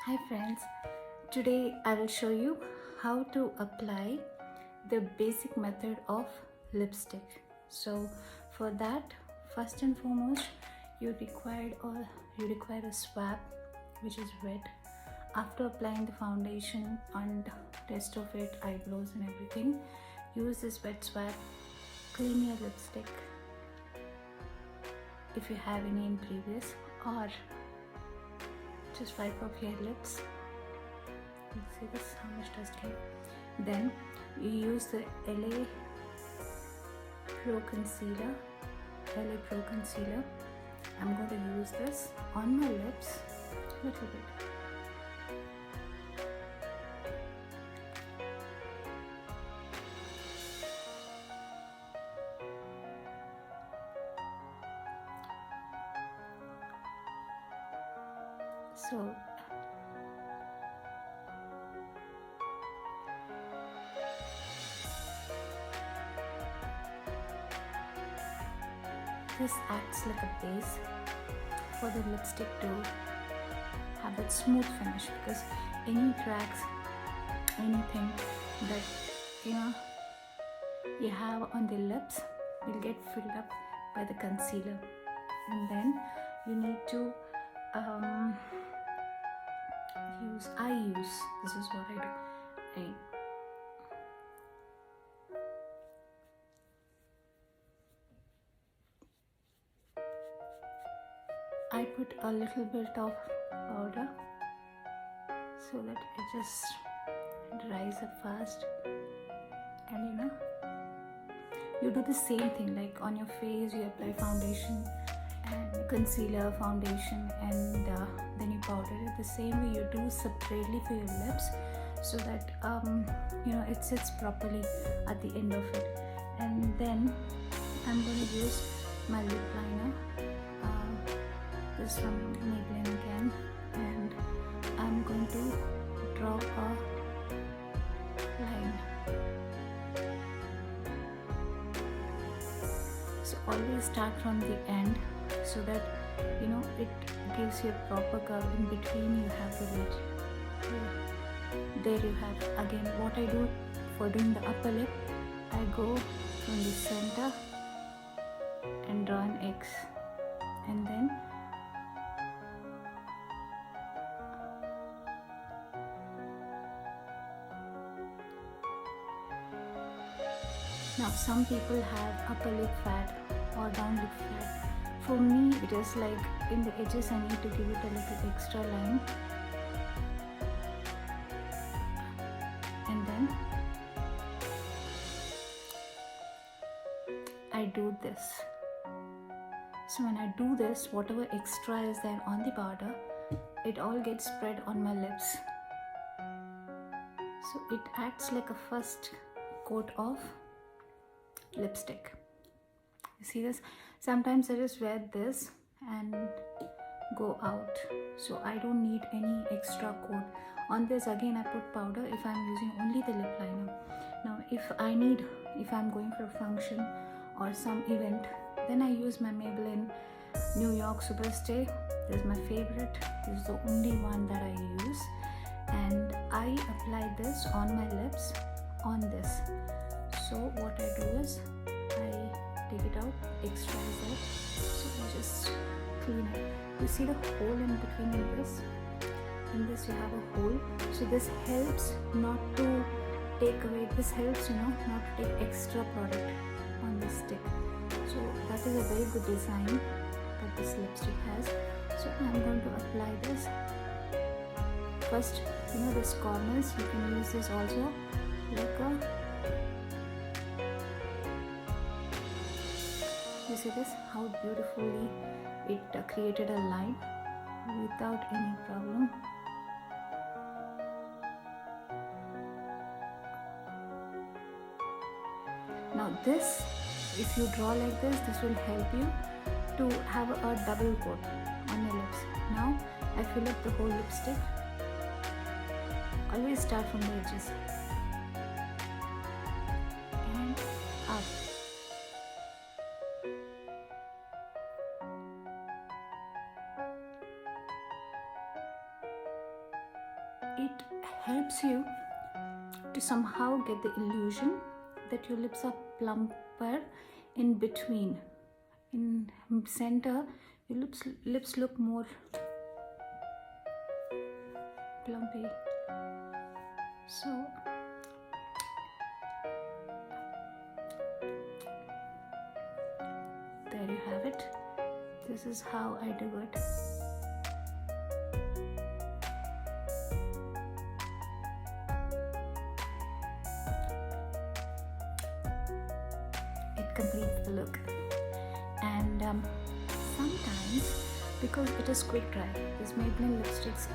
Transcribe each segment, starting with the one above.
Hi friends, today I will show you how to apply the basic method of lipstick. So for that, first and foremost, you require a swab which is wet. After applying the foundation and rest of it, eyebrows and everything, use this wet swab, clean your lipstick if you have any in previous, or just wipe off your lips. You see this, how much dust came. Then you use the LA Pro Concealer. I'm going to use this on my lips a little bit. So this acts like a base for the lipstick to have that smooth finish, because any cracks, anything that you have on the lips will get filled up by the concealer. And then you need to this is what I do. I put a little bit of powder so that it just dries up fast, and you do the same thing like on your face. You apply foundation and concealer, foundation, and then you powder it. The same way you do separately for your lips, so that it sits properly at the end of it. And then I'm going to use my lip liner. This from Maybellin again, and I'm going to draw a line. So always start from the end, so that it gives you a proper curve. In between you have the ridge. There you have. Again, what I do for doing the upper lip, I go from the center and draw an X, and then now some people have upper lip fat or down lip fat. For me, it is like in the edges I need to give it a little extra line, and then I do this. So when I do this, whatever extra is there on the powder, it all gets spread on my lips. So it acts like a first coat of lipstick. You see this? Sometimes I just wear this and go out, so I don't need any extra coat. On this again I put powder if I'm using only the lip liner. Now if I'm going for a function or some event, then I use my Maybellin New York Superstay. This is my favorite. This is the only one that I use, and I apply this on my lips on this. So what I do is I take it out, extra is there, so I just clean it. You see the hole in between in this? In this you have a hole, so this helps not to take away, this helps not to take extra product on the stick. So that is a very good design that this lipstick has. So I'm going to apply this. First, this corners, you can use this also like a, you see this, how beautifully it created a line without any problem. Now this, if you draw like this will help you to have a double coat on your lips. Now I fill up the whole lipstick. Always start from the edges and up. it helps you to somehow get the illusion that your lips are plumper in between. In center, your lips look more plumpy. So there you have it. This is how I do it. It completes the look. And sometimes, because it is quick dry, this Maybelline lipsticks,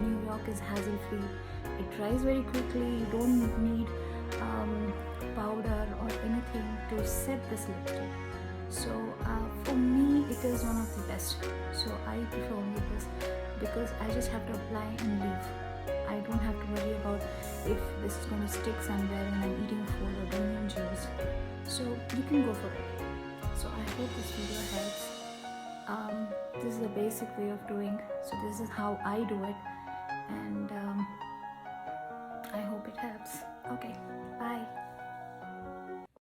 New York is hassle free. It dries very quickly. You don't need powder or anything to set this lipstick. So for me, it is one of the best. So I prefer only this because I just have to apply and leave. I don't have to worry about if this is going to stick somewhere when I'm eating food or doing juice. So you can go for it. So I hope this video helps. This is a basic way of doing. So this is how I do it, and I hope it helps. Okay, bye.